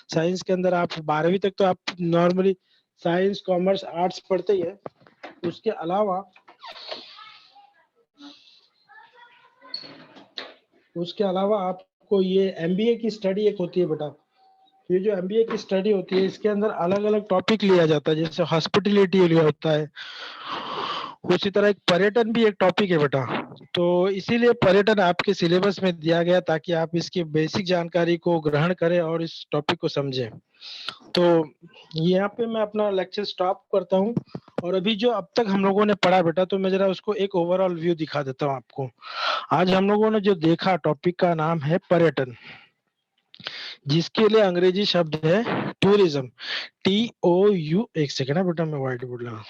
साइंस के अंदर आप 12वीं तक तो आप नॉर्मली साइंस कॉमर्स आर्ट्स पढ़ते ही है। उसके अलावा आपको ये एमबीए की स्टडी एक होती है बेटा। ये जो एमबीए की स्टडी होती है इसके अंदर अलग अलग टॉपिक लिया जाता है, जैसे हॉस्पिटलिटी लिया होता है, उसी तरह एक पर्यटन भी एक टॉपिक है बेटा। तो इसीलिए पर्यटन आपके सिलेबस में दिया गया ताकि आप इसकी बेसिक जानकारी को ग्रहण करें और इस टॉपिक को समझें। तो यहाँ पे मैं अपना लेक्चर स्टॉप करता हूँ और अभी जो अब तक हम लोगों ने पढ़ा बेटा, तो मैं जरा उसको एक ओवरऑल व्यू दिखा देता हूँ आपको। आज हम लोगों ने जो देखा टॉपिक का नाम है पर्यटन, जिसके लिए अंग्रेजी शब्द है टूरिज्म, TOU। एक सेकेंड है बेटा, मैं व्हाइट बोर्ड लगा।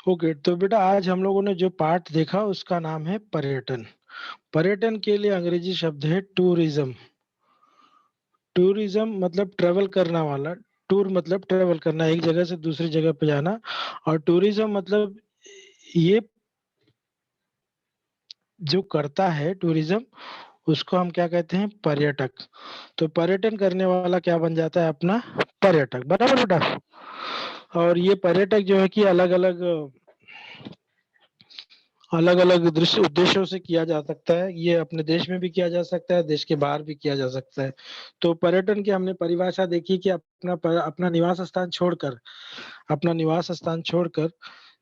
ओके, तो बेटा आज हम लोगों ने जो पार्ट देखा उसका नाम है पर्यटन। पर्यटन के लिए अंग्रेजी शब्द है टूरिज्म। टूरिज्म मतलब ट्रेवल करना वाला, टूर मतलब ट्रेवल करना, एक जगह से दूसरी जगह पे जाना, और टूरिज्म मतलब ये जो करता है टूरिज्म, उसको हम क्या कहते हैं, पर्यटक। तो पर्यटन करने वाला क्या बन जाता है, अपना पर्यटक, बराबर बेटा। और ये पर्यटक जो है कि अलग अलग दृश्य उद्देश्यों से किया जा सकता है। ये अपने देश में भी किया जा सकता है, देश के बाहर भी किया जा सकता है। तो पर्यटन की हमने परिभाषा देखी कि अपना निवास स्थान छोड़कर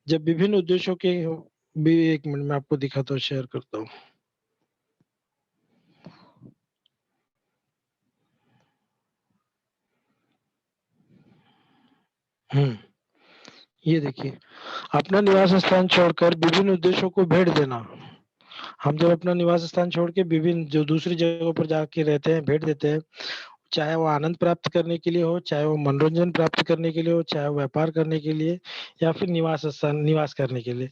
जब विभिन्न उद्देश्यों के भी, एक मिनट में आपको दिखाता हूँ, शेयर करता हूँ। ये देखिए, अपना निवास स्थान छोड़कर विभिन्न उद्देश्यों को भेंट देना। हम जब अपना निवास स्थान छोड़ के विभिन्न जो दूसरी जगहों पर जाके रहते हैं, भेंट देते हैं, चाहे वो आनंद प्राप्त करने के लिए हो, चाहे वो मनोरंजन प्राप्त करने के लिए हो, चाहे वो व्यापार करने के लिए, या फिर निवास करने के लिए।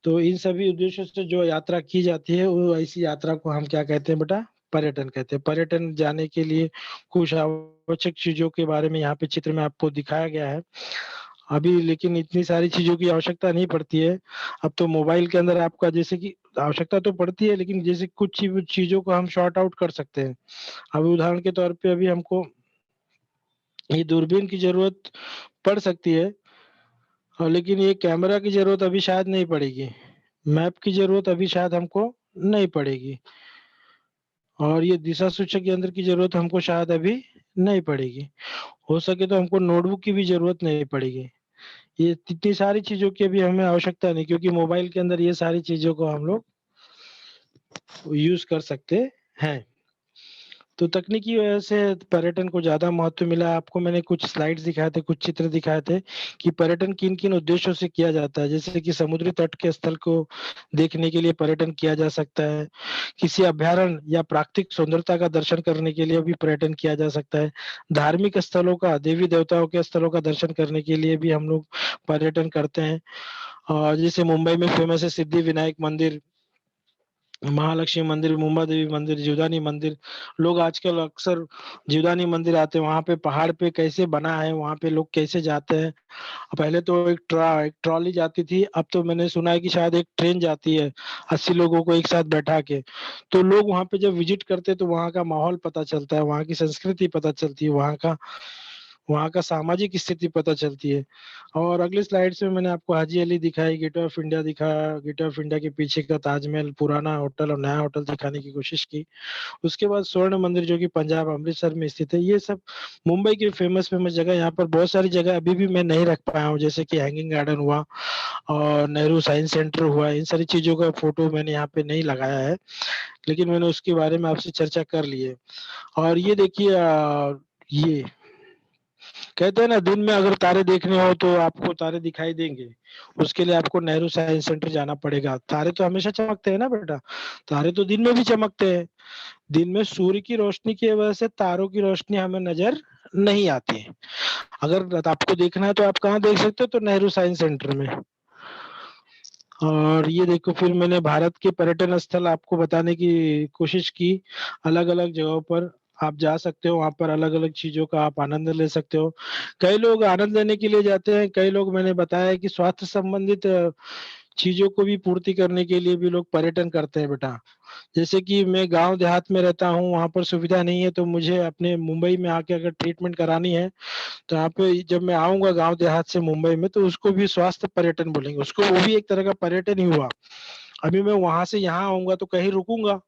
तो इन सभी उद्देश्यों से जो यात्रा की जाती है, वो ऐसी यात्रा को हम क्या कहते हैं बेटा, पर्यटन कहते हैं। पर्यटन जाने के लिए कुछ आवश्यक चीजों के बारे में यहाँ पे चित्र में आपको दिखाया गया है अभी, लेकिन इतनी सारी चीजों की आवश्यकता नहीं पड़ती है। अब तो मोबाइल के अंदर आपका जैसे कि आवश्यकता तो पड़ती है, लेकिन जैसे कुछ चीजों को हम शॉर्ट आउट कर सकते हैं। अभी उदाहरण के तौर पे अभी हमको ये दूरबीन की जरूरत पड़ सकती है, और लेकिन ये कैमरा की जरूरत अभी शायद नहीं पड़ेगी, मैप की जरूरत अभी शायद हमको नहीं पड़ेगी, और ये दिशा सूचक यंत्र की जरूरत हमको शायद अभी नहीं पड़ेगी। हो सके तो हमको नोटबुक की भी जरूरत नहीं पड़ेगी। ये इतनी सारी चीजों की अभी हमें आवश्यकता नहीं, क्योंकि मोबाइल के अंदर ये सारी चीजों को हम लोग यूज कर सकते हैं। तो तकनीकी वजह से पर्यटन को ज्यादा महत्व मिला। आपको मैंने कुछ स्लाइड्स दिखाए थे, कुछ चित्र दिखाए थे कि पर्यटन किन किन उद्देश्यों से किया जाता है। जैसे कि समुद्री तट के स्थल को देखने के लिए पर्यटन किया जा सकता है, किसी अभ्यारण्य या प्राकृतिक सुंदरता का दर्शन करने के लिए भी पर्यटन किया जा सकता है, धार्मिक स्थलों का, देवी देवताओं के स्थलों का दर्शन करने के लिए भी हम लोग पर्यटन करते हैं। और जैसे मुंबई में फेमस है सिद्धि विनायक मंदिर, महालक्ष्मी मंदिर, मुंबा देवी मंदिर, जीवदानी मंदिर। लोग आजकल अक्सर जीवदानी मंदिर आते हैं, वहां पे पहाड़ पे कैसे बना है, वहां पे लोग कैसे जाते हैं। पहले तो एक ट्रॉली जाती थी, अब तो मैंने सुना है कि शायद एक ट्रेन जाती है 80 लोगों को एक साथ बैठा के। तो लोग वहां पे जब विजिट करते हैं तो वहां का माहौल पता चलता है, वहां की संस्कृति पता चलती है, वहां का वहाँ का सामाजिक स्थिति पता चलती है। और अगली स्लाइड्स में मैंने आपको हाजी अली दिखाई, गेट ऑफ इंडिया दिखाया, गेट ऑफ इंडिया के पीछे का ताजमहल, पुराना होटल और नया होटल दिखाने की कोशिश की। उसके बाद स्वर्ण मंदिर जो कि पंजाब अमृतसर में स्थित है। ये सब मुंबई की फेमस फेमस जगह। यहाँ पर बहुत सारी जगह अभी भी मैं नहीं रख पाया हूँ, जैसे कि हैंगिंग गार्डन हुआ और नेहरू साइंस सेंटर हुआ। इन सारी चीजों का फोटो मैंने यहाँ पे नहीं लगाया है, लेकिन मैंने उसके बारे में आपसे चर्चा कर ली है। और ये देखिए, ये कहते हैं ना, दिन में अगर तारे देखने हो तो आपको तारे दिखाई देंगे, उसके लिए आपको नेहरू साइंस सेंटर जाना पड़ेगा। तारे तो हमेशा चमकते हैं ना बेटा, तारे तो दिन में भी चमकते हैं। दिन में सूर्य की रोशनी की वजह से तारों की रोशनी हमें नजर नहीं आती है। अगर आपको देखना है तो आप कहाँ देख सकते हो, तो नेहरू साइंस सेंटर में। और ये देखो, फिर मैंने भारत के पर्यटन स्थल आपको बताने की कोशिश की। अलग अलग जगहों पर आप जा सकते हो, वहां पर अलग अलग चीजों का आप आनंद ले सकते हो। कई लोग आनंद लेने के लिए जाते हैं, कई लोग, मैंने बताया कि स्वास्थ्य संबंधित चीजों को भी पूर्ति करने के लिए भी लोग पर्यटन करते हैं बेटा। जैसे कि मैं गांव देहात में रहता हूँ, वहां पर सुविधा नहीं है, तो मुझे अपने मुंबई में आके अगर ट्रीटमेंट करानी है, तो यहाँ पे जब मैं आऊंगा गांव देहात से मुंबई में, तो उसको भी स्वास्थ्य पर्यटन बोलेंगे, उसको वो भी एक तरह का पर्यटन ही हुआ। अभी मैं वहां से यहाँ आऊंगा तो कहीं रुकूंगा,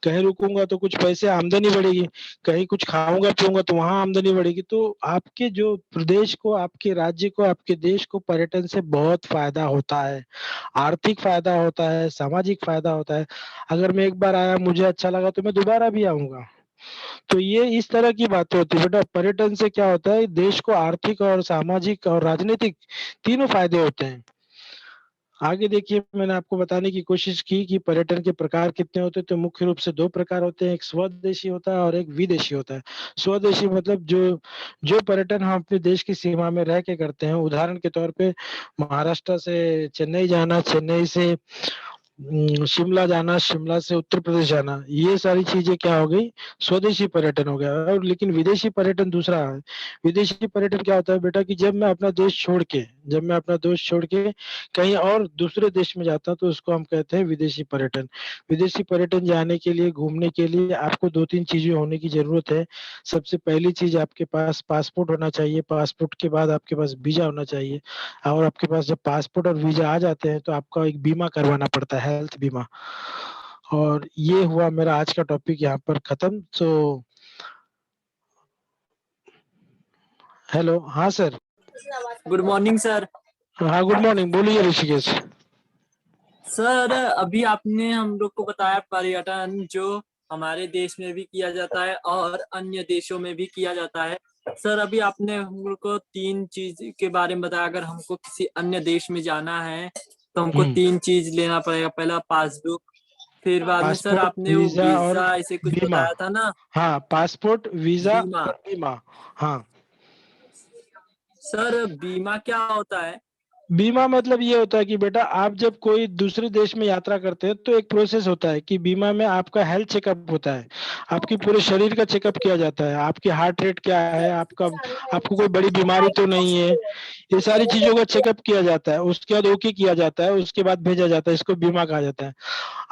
कहीं रुकूंगा तो कुछ पैसे आमदनी बढ़ेगी, कहीं कुछ खाऊंगा पीऊंगा तो वहां आमदनी बढ़ेगी। तो आपके जो प्रदेश को, आपके राज्य को, आपके देश को पर्यटन से बहुत फायदा होता है। आर्थिक फायदा होता है, सामाजिक फायदा होता है। अगर मैं एक बार आया, मुझे अच्छा लगा, तो मैं दोबारा भी आऊंगा। तो ये इस तरह की बातें होती है बेटा। पर्यटन से क्या होता है, देश को आर्थिक और सामाजिक और राजनीतिक तीनों फायदे होते हैं। आगे देखिए, मैंने आपको बताने की कोशिश की कि पर्यटन के प्रकार कितने होते हैं। तो मुख्य रूप से दो प्रकार होते हैं, एक स्वदेशी होता है और एक विदेशी होता है। स्वदेशी मतलब जो जो पर्यटन हम अपने देश की सीमा में रह के करते हैं। उदाहरण के तौर पे महाराष्ट्र से चेन्नई जाना, चेन्नई से शिमला जाना, शिमला से उत्तर प्रदेश जाना, ये सारी चीजें क्या हो गई, स्वदेशी पर्यटन हो गया। और लेकिन विदेशी पर्यटन दूसरा है। विदेशी पर्यटन क्या होता है बेटा, कि जब मैं अपना देश छोड़ के, जब मैं अपना देश छोड़ के कहीं और दूसरे देश में जाता हूं, तो उसको हम कहते हैं विदेशी पर्यटन। विदेशी पर्यटन जाने के लिए, घूमने के लिए आपको दो तीन चीजें होने की जरूरत है। सबसे पहली चीज, आपके पास पासपोर्ट होना चाहिए। पासपोर्ट के बाद आपके पास वीजा होना चाहिए। और आपके पास जब पासपोर्ट और वीजा आ जाते हैं, तो आपका एक बीमा करवाना पड़ता है, हेल्थ बीमा। और ये हुआ मेरा आज का टॉपिक यहाँ पर खत्म। तो हेलो, हाँ सर। Good morning sir. हाँ, गुड मॉर्निंग, बोलिए ऋषिकेश। सर अभी आपने हम लोग को बताया पर्यटन जो हमारे देश में भी किया जाता है और अन्य देशों में भी किया जाता है। सर अभी आपने हम लोग को तीन चीज के बारे में बताया। अगर हमको किसी अन्य देश में जाना है तो हमको तीन चीज लेना पड़ेगा। पहला पासबुक, फिर बाद में सर पासपोर्ट, आपने वो वीजा और वीजा ऐसे कुछ बीमा। बताया था ना। हाँ, पासपोर्ट, वीजा बीमा, और बीमा। हाँ, सर बीमा क्या होता है? बीमा मतलब ये होता है कि बेटा, आप जब कोई दूसरे देश में यात्रा करते हैं, तो एक प्रोसेस होता है कि बीमा में आपका हेल्थ चेकअप होता है। आपकी पूरे शरीर का चेकअप किया जाता है, आपकी हार्ट रेट क्या है, आपका, आपको कोई बड़ी बीमारी तो नहीं है, ये सारी चीजों का चेकअप किया जाता है। उसके बाद ओके किया जाता है, उसके बाद भेजा जाता है। इसको बीमा कहा जाता है।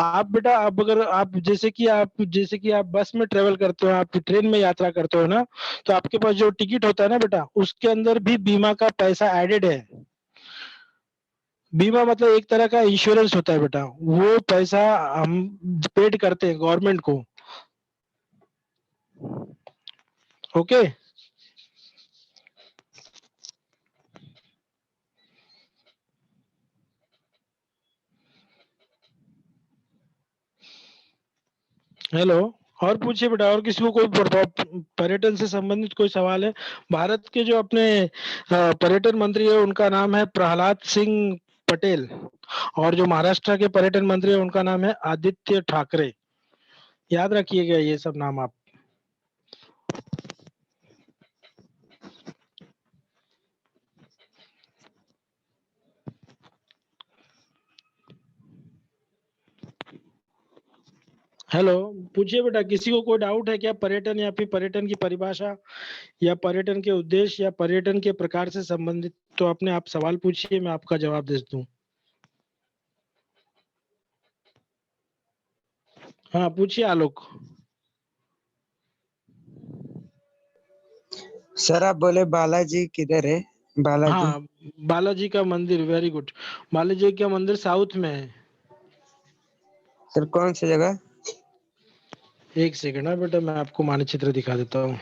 आप बेटा, आप अगर आप जैसे कि आप बस में ट्रेवल करते हो, आप ट्रेन में यात्रा करते हो ना, तो आपके पास जो टिकट होता है ना बेटा, उसके अंदर भी बीमा का पैसा एडेड है। बीमा मतलब एक तरह का इंश्योरेंस होता है बेटा, वो पैसा हम पेड करते हैं गवर्नमेंट को। ओके। हेलो, और पूछिए बेटा, और किसी को कोई पर्यटन से संबंधित कोई सवाल है? भारत के जो अपने पर्यटन मंत्री है, उनका नाम है प्रहलाद सिंह पटेल। और जो महाराष्ट्र के पर्यटन मंत्री है, उनका नाम है आदित्य ठाकरे। याद रखिएगा ये सब नाम आप। हेलो, पूछिए बेटा, किसी को कोई डाउट है क्या पर्यटन, या फिर पर्यटन की परिभाषा, या पर्यटन के उद्देश्य, या पर्यटन के प्रकार से संबंधित? तो अपने आप सवाल पूछिए, मैं आपका जवाब दे दूं। हाँ, पूछिए आलोक। सर आप बोले बालाजी किधर है? बालाजी हाँ, बालाजी का मंदिर, वेरी गुड। बालाजी का मंदिर साउथ में है। सर कौन सी जगह? एक सेकंड है बेटा, मैं आपको मानचित्र दिखा देता हूँ।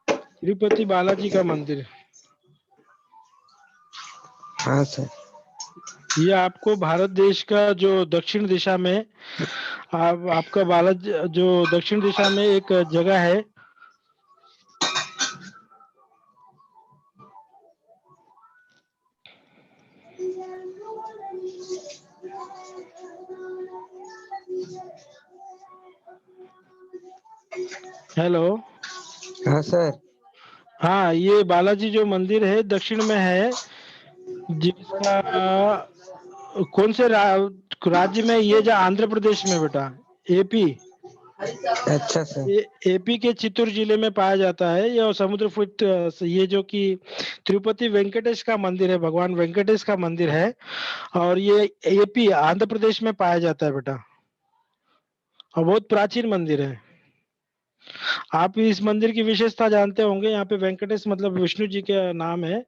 तिरुपति बालाजी का मंदिर, हाँ सर। ये आपको भारत देश का जो दक्षिण दिशा में, आपका बालाजी जो दक्षिण दिशा में एक जगह है, हेलो। हाँ सर। हाँ, ये बालाजी जो मंदिर है दक्षिण में है, जिसका कौन से राज्य में, ये जो आंध्र प्रदेश में बेटा, एपी, अच्छा सर। एपी के चित्तूर जिले में पाया जाता है। यह समुद्रफुट, ये जो कि तिरुपति वेंकटेश का मंदिर है, भगवान वेंकटेश का मंदिर है, और ये एपी आंध्र प्रदेश में पाया जाता है बेटा, और बहुत प्राचीन मंदिर है। आप इस मंदिर की विशेषता जानते होंगे, यहाँ पे वेंकटेश मतलब विष्णु जी का नाम है,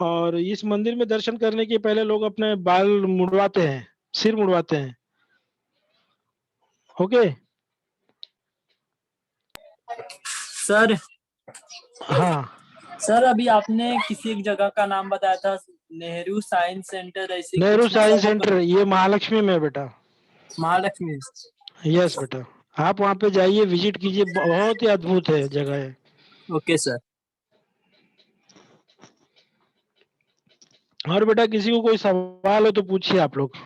और इस मंदिर में दर्शन करने के पहले लोग अपने बाल मुड़वाते हैं, सिर मुड़वाते हैं। ओके सर हाँ, सर अभी आपने किसी एक जगह का नाम बताया था, नेहरू साइंस सेंटर, ऐसे नेहरू कुछ साइंस मतलब वो सेंटर, ये महालक्ष्मी में है बेटा। महालक्ष्मी। यस बेटा, आप वहाँ पे जाइए, विजिट कीजिए, बहुत ही अद्भुत है जगह है। Okay sir. और बेटा किसी को कोई सवाल हो तो पूछिए आप लोग।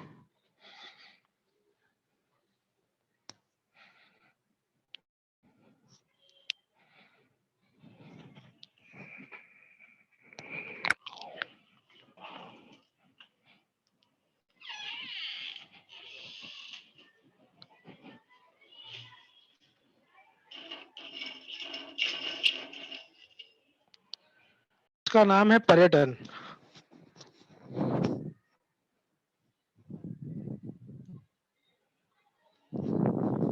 इसका नाम है पर्यटन।